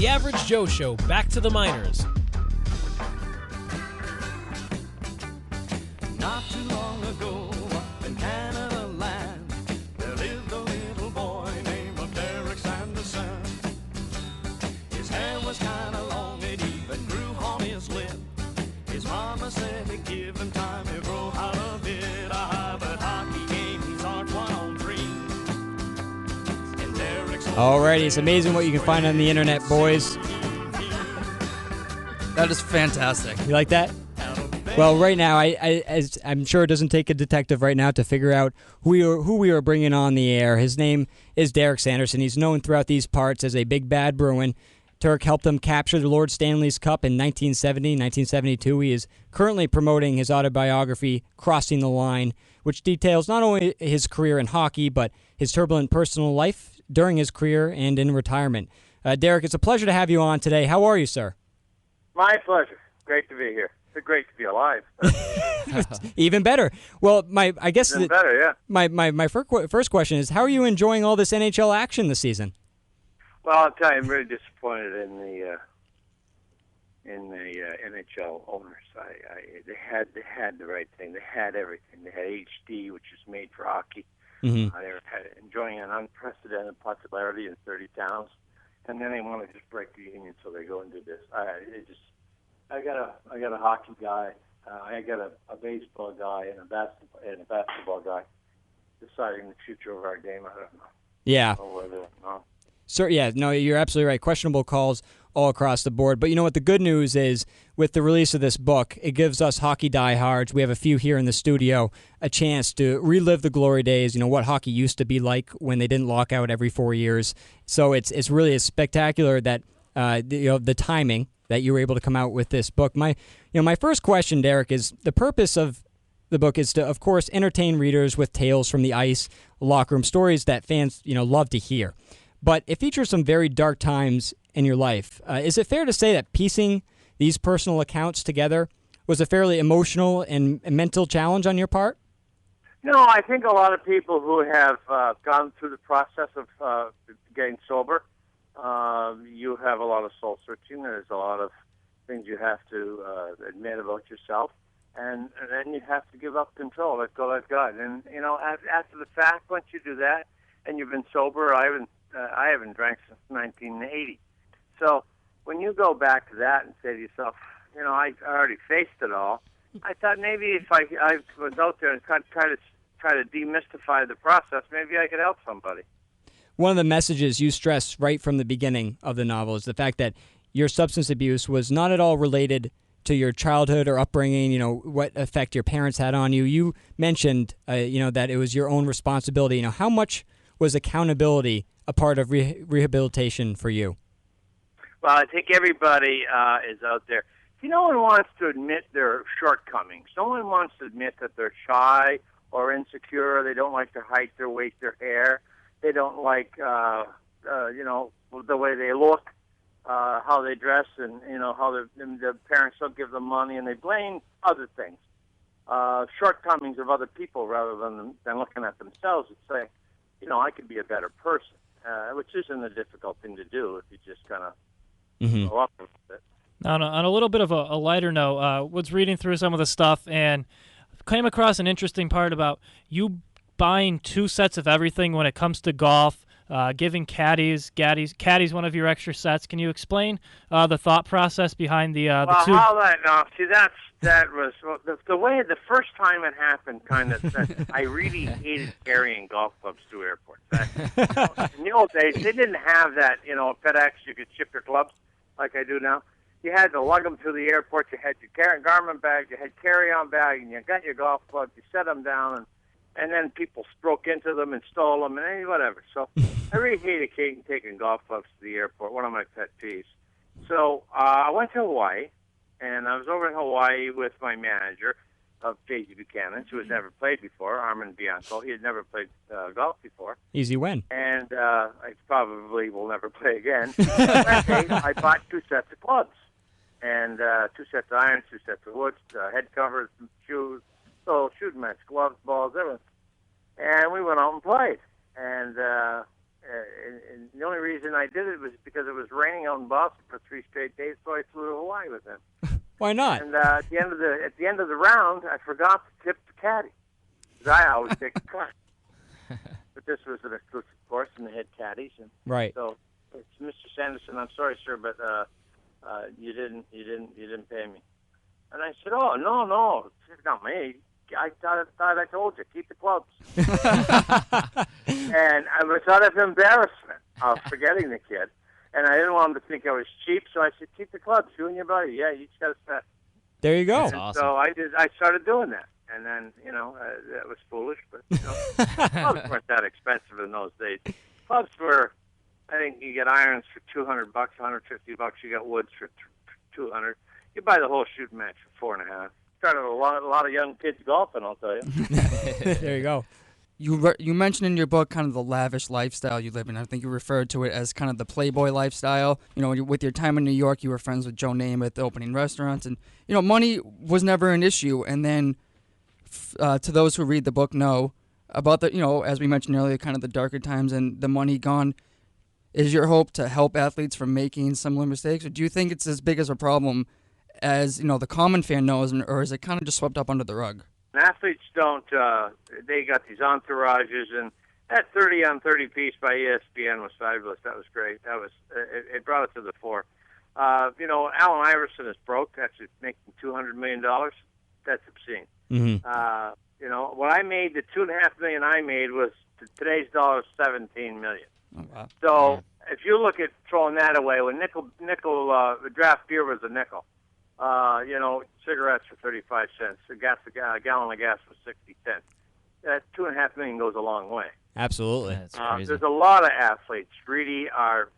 The Average Joe Show, back to the minors. Not too long ago, up in Canada land, there lived a little boy named Derek Sanderson. His hair was kind of long, it even grew on his lip. His mama said to give him time to grow out of it. But hockey game, he's arch 1-on-3. And Derek's Alrighty, it's amazing what you can find on the internet, boys. That is fantastic. You like that? Well, right now, I'm sure it doesn't take a detective right now to figure out who we are bringing on the air. His name is Derek Sanderson. He's known throughout these parts as a big bad Bruin. Turk helped him capture the Lord Stanley's Cup in 1970, 1972. He is currently promoting his autobiography, Crossing the Line, which details not only his career in hockey, but his turbulent personal life during his career and in retirement. Derek, it's a pleasure to have you on today. How are you, sir? My pleasure. Great to be here. It's great to be alive. Even better. Well, I guess Even better, yeah. My first question is, how are you enjoying all this NHL action this season? Well, I'll tell you, I'm really disappointed in the NHL owners. They had the right thing. They had everything. They had HD, which is made for hockey. Mm-hmm. They were enjoying an unprecedented popularity in 30 towns, and then they want to just break the union, so they go and do this. I got a hockey guy. I got a baseball guy and a basketball guy deciding the future of our game. I don't know. Yeah. No. Sir, yeah, no, you're absolutely right. Questionable calls all across the board. But you know what? The good news is, with the release of this book, it gives us hockey diehards, we have a few here in the studio, a chance to relive the glory days, what hockey used to be like when they didn't lock out every 4 years. So it's really spectacular that the timing that you were able to come out with this book. My first question, Derek, is the purpose of the book is to, of course, entertain readers with tales from the ice, locker room, stories that fans love to hear. But it features some very dark times in your life. Is it fair to say that piecing these personal accounts together was a fairly emotional and mental challenge on your part? No, I think a lot of people who have gone through the process of getting sober, you have a lot of soul searching. There's a lot of things you have to admit about yourself, and then you have to give up control. Let go, let God. And after the fact, once you do that, and you've been sober, I haven't drank since 1980. So when you go back to that and say to yourself, I already faced it all, I thought maybe if I was out there and try to demystify the process, maybe I could help somebody. One of the messages you stress right from the beginning of the novel is the fact that your substance abuse was not at all related to your childhood or upbringing, what effect your parents had on you. You mentioned, that it was your own responsibility. How much was accountability a part of rehabilitation for you? Well, I think everybody is out there. No one wants to admit their shortcomings. No one wants to admit that they're shy or insecure. They don't like their height, their weight, their hair. They don't like, the way they look, how they dress, and, how their parents don't give them money, and they blame other things, shortcomings of other people rather than looking at themselves and saying, I could be a better person, which isn't a difficult thing to do if you just kind of go up with it. On a little bit of a lighter note, was reading through some of the stuff and came across an interesting part about you buying 2 sets of everything when it comes to golf, giving caddies one of your extra sets. Can you explain the thought process behind the two? That was the way the first time it happened. I really hated carrying golf clubs through airports. In the old days, they didn't have that. FedEx, you could ship your clubs like I do now. You had to lug them through the airport. You had your garment bag, you had carry-on bag, and you got your golf clubs. You set them down, and then people broke into them and stole them, and whatever. So I really hated taking golf clubs to the airport, one of my pet peeves. So I went to Hawaii, and I was over in Hawaii with my manager of J.G. Buchanan, who had never played before, Armand Bianco. He had never played golf before. Easy win. And I probably will never play again. That day, I bought 2 sets of clubs, and 2 sets of irons, 2 sets of woods, head covers, shoes, so shooting match, gloves, balls, everything. And we went out and played. And and the only reason I did it was because it was raining out in Boston for 3 straight days, so I flew to Hawaii with him. Why not? And at the end of the round, I forgot to tip the caddy, because I always take a cut. But this was an exclusive course, and they had caddies, and Right. so it's Mr. Sanderson. I'm sorry, sir, but you didn't pay me. And I said, oh no, it's not me. I thought I told you, keep the clubs. And I was out of embarrassment of forgetting the kid. And I didn't want him to think I was cheap, so I said, keep the clubs, you and your buddy. Yeah, you just got to set. There you go. That's awesome. So I started doing that. And then, that was foolish, but, clubs weren't that expensive in those days. Clubs were, I think you get irons for $200, $150. You got woods for $200. You buy the whole shooting match for $4.50. Started a lot of young kids golfing, I'll tell you. There you go. You mentioned in your book kind of the lavish lifestyle you live in. I think you referred to it as kind of the playboy lifestyle. With your time in New York, you were friends with Joe Namath, opening restaurants, and money was never an issue. And then, to those who read the book, know about the as we mentioned earlier, kind of the darker times and the money gone. Is your hope to help athletes from making similar mistakes, or do you think it's as big as a problem as the common fan knows, or is it kind of just swept up under the rug? Athletes don't. They got these entourages, and that 30 on 30 piece by ESPN was fabulous. That was great. That was it brought it to the fore. Allen Iverson is broke. That's making $200 million. That's obscene. Mm-hmm. What I made, the $2.5 million I made was today's dollars $17 million. Oh, wow. So if you look at throwing that away, when nickel draft beer was a nickel. Cigarettes for 35 cents. A gallon of gas was 60 cents. That $2.5 million goes a long way. Absolutely. That's crazy. There's a lot of athletes really are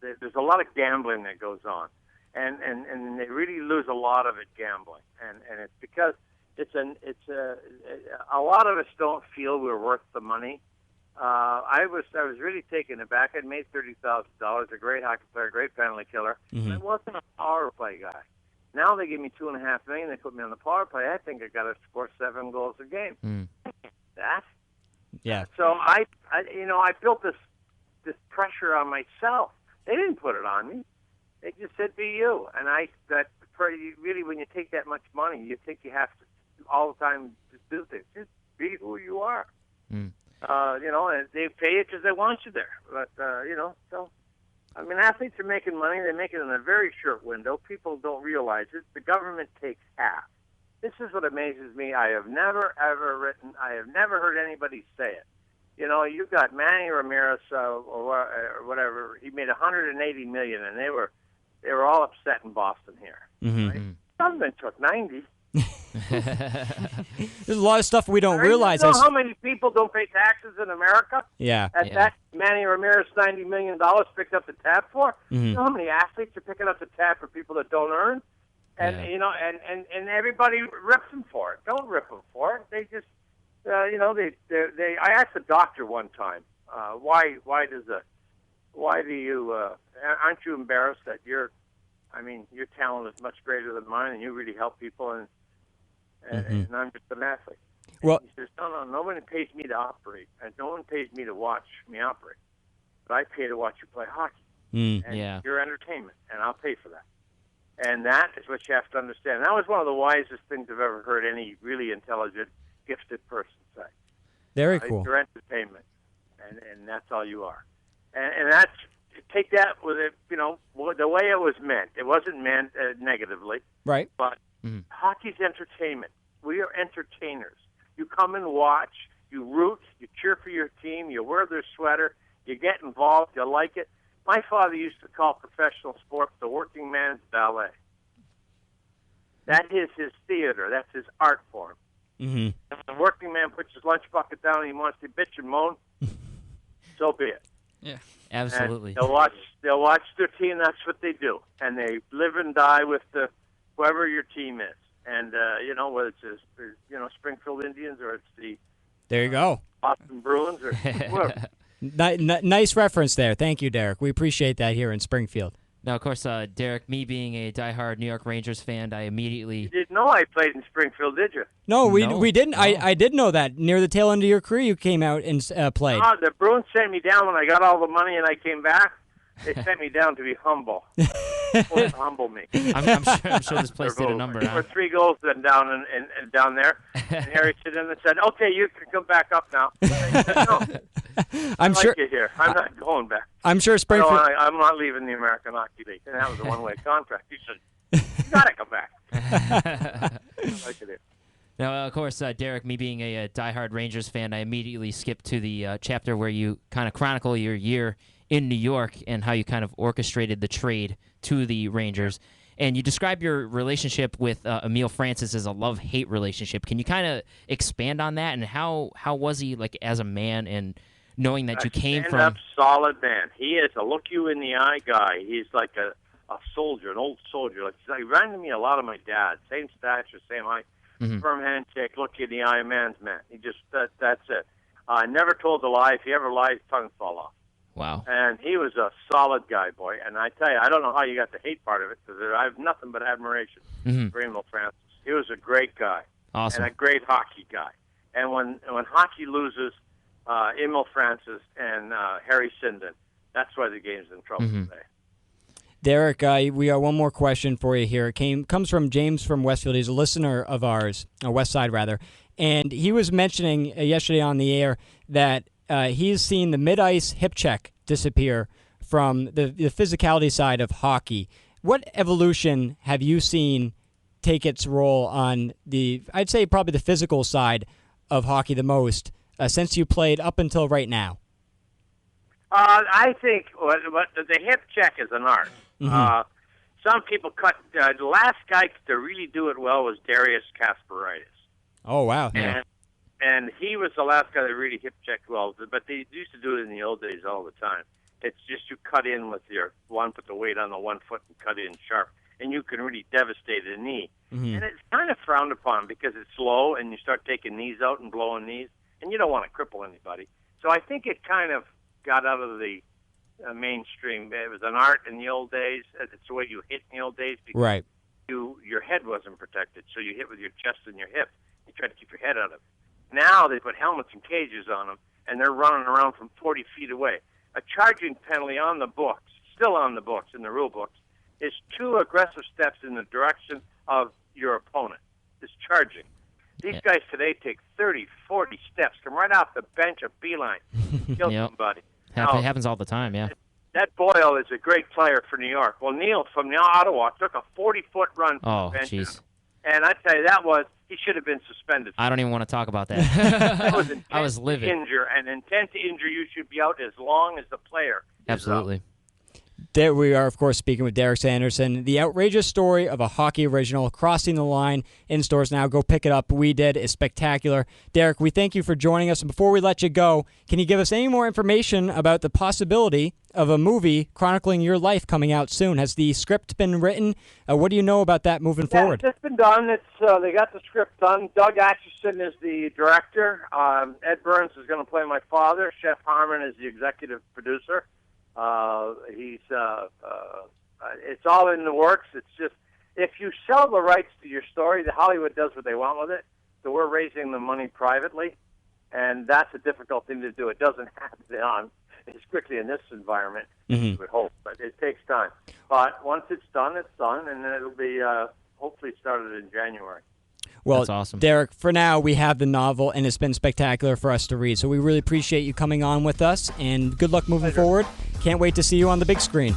there's a lot of gambling that goes on, and they really lose a lot of it gambling, and it's because a lot of us don't feel we're worth the money. I was really taken aback. I'd made $30,000. A great hockey player, great penalty killer. Mm-hmm. I wasn't a power play guy. Now they give me $2.5 million. They put me on the power play. I think I got to score 7 goals a game. That. Yeah. So I built this pressure on myself. They didn't put it on me. They just said, "Be you." And really, when you take that much money, you think you have to all the time just do things. Just be who you are. And they pay you because they want you there. But, so, athletes are making money. They make it in a very short window. People don't realize it. The government takes half. This is what amazes me. I have never heard anybody say it. You've got Manny Ramirez or whatever. He made $180 million, and they were all upset in Boston here. Mm-hmm. Right? Government took 90. There's a lot of stuff we don't realize. You know how many people don't pay taxes in America? Yeah. That Manny Ramirez $90 million picked up the tab for? Mm-hmm. You know how many athletes are picking up the tab for people that don't earn? And and everybody rips them for it. Don't rip them for it. They just they I asked the doctor one time, why do you aren't you embarrassed that your talent is much greater than mine and you really help people and I'm just an athlete. Well, he says, no, nobody pays me to operate, and no one pays me to watch me operate. But I pay to watch you play hockey. And your entertainment, and I'll pay for that. And that is what you have to understand. And that was one of the wisest things I've ever heard any really intelligent, gifted person say. Very cool. It's your entertainment, and that's all you are. And that's, take that with it, the way it was meant. It wasn't meant negatively. Right. But hockey's entertainment. We are entertainers. You come and watch, you root, you cheer for your team, you wear their sweater, you get involved, you like it. My father used to call professional sport the working man's ballet. That is his theater. That's his art form. Mm-hmm. If the working man puts his lunch bucket down and he wants to bitch and moan, so be it. Yeah, absolutely. And they'll watch their team. That's what they do, and they live and die with whoever your team is. And whether it's Springfield Indians or it's the there you go Boston Bruins or whoever. Nice reference there. Thank you, Derek. We appreciate that here in Springfield. Now, of course, Derek, me being a diehard New York Rangers fan, I immediately... You didn't know I played in Springfield, did you? No, we No, didn't. no. I did know that. Near the tail end of your career, you came out and played. The Bruins sent me down when I got all the money and I came back. They sent me down to be humble. To humble me. I'm sure this place did a number. There Huh? were 3 goals down and down there. And Harry stood in and said, "Okay, you can come back up now." I said, "No, I'm I sure. like it here. I'm not going back. I'm sure No, Springfield. I'm not leaving the American Hockey League." And that was a one-way contract. He said, "You got to come back." I like it here. Now, of course, Derek, me being a diehard Rangers fan, I immediately skipped to the chapter where you kind of chronicle your year in New York and how you kind of orchestrated the trade to the Rangers. And you describe your relationship with Emile Francis as a love-hate relationship. Can you kind of expand on that? And how was he like as a man, and knowing that you came from... Stand-up, solid man. He is a look-you-in-the-eye guy. He's like a soldier, an old soldier. Like, he reminded me a lot of my dad. Same stature, same height. Mhm. Firm handshake, look you in the eye, man's man. He just, that's it. Never told a lie. If he ever lied, his tongue fall off. Wow. And he was a solid guy, boy. And I tell you, I don't know how you got the hate part of it, because I have nothing but admiration for Emile Francis. He was a great guy. Awesome. And a great hockey guy. And when hockey loses, Emile Francis and Harry Sinden, that's why the game's in trouble today. Derek, we got one more question for you here. It comes from James from Westfield. He's a listener of ours, West Side rather, and he was mentioning yesterday on the air that he's seen the mid-ice hip check disappear from the physicality side of hockey. What evolution have you seen take its role on I'd say probably the physical side of hockey the most since you played up until right now? I think the hip check is an art. Some people cut. The last guy to really do it well was Darius Kasparaitis. Oh, wow. Yeah. And he was the last guy that really hip checked well. But they used to do it in the old days all the time. It's just you cut in with put the weight on the 1 foot and cut in sharp. And you can really devastate a knee. And it's kind of frowned upon because it's slow and you start taking knees out and blowing knees. And you don't want to cripple anybody. So I think it kind of got out of the mainstream. It was an art in the old days. It's the way you hit in the old days because Right. your head wasn't protected, so you hit with your chest and your hip. You try to keep your head out of it. Now they put helmets and cages on them, and they're running around from 40 feet away. A charging penalty on the books, still on the books, in the rule books, is 2 aggressive steps in the direction of your opponent. It's charging. These guys today take 30, 40 steps, come right off the bench, a beeline, kill somebody. It happens all the time, yeah. That Boyle is a great player for New York. Well, Neil from Ottawa took a 40-foot run from Oh, the bench. jeez. And I tell you, he should have been suspended. I don't even want to talk about that. That was intent I was livid. to injure, and intent to injure, you should be out as long as the player is Absolutely. out. There we are, of course, speaking with Derek Sanderson. The outrageous story of a hockey original crossing the line in stores now. Go pick it up. We did. It's spectacular. Derek, we thank you for joining us. And before we let you go, can you give us any more information about the possibility of a movie chronicling your life coming out soon? Has the script been written? What do you know about that moving forward? It's been done. They got the script done. Doug Atchison is the director. Ed Burns is going to play my father. Chef Harmon is the executive producer. It's all in the works. It's just, if you sell the rights to your story, the Hollywood does what they want with it. So we're raising the money privately, and that's a difficult thing to do. It doesn't happen on as quickly in this environment, we would hope, but it takes time. But once it's done, and then it'll be hopefully started in January. Well, That's awesome. Derek, for now, we have the novel, and it's been spectacular for us to read. So we really appreciate you coming on with us, and good luck moving forward. Can't wait to see you on the big screen.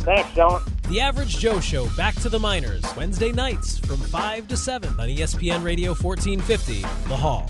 Thanks, gentlemen. The Average Joe Show, back to the minors, Wednesday nights from 5 to 7 on ESPN Radio 1450, The Hall.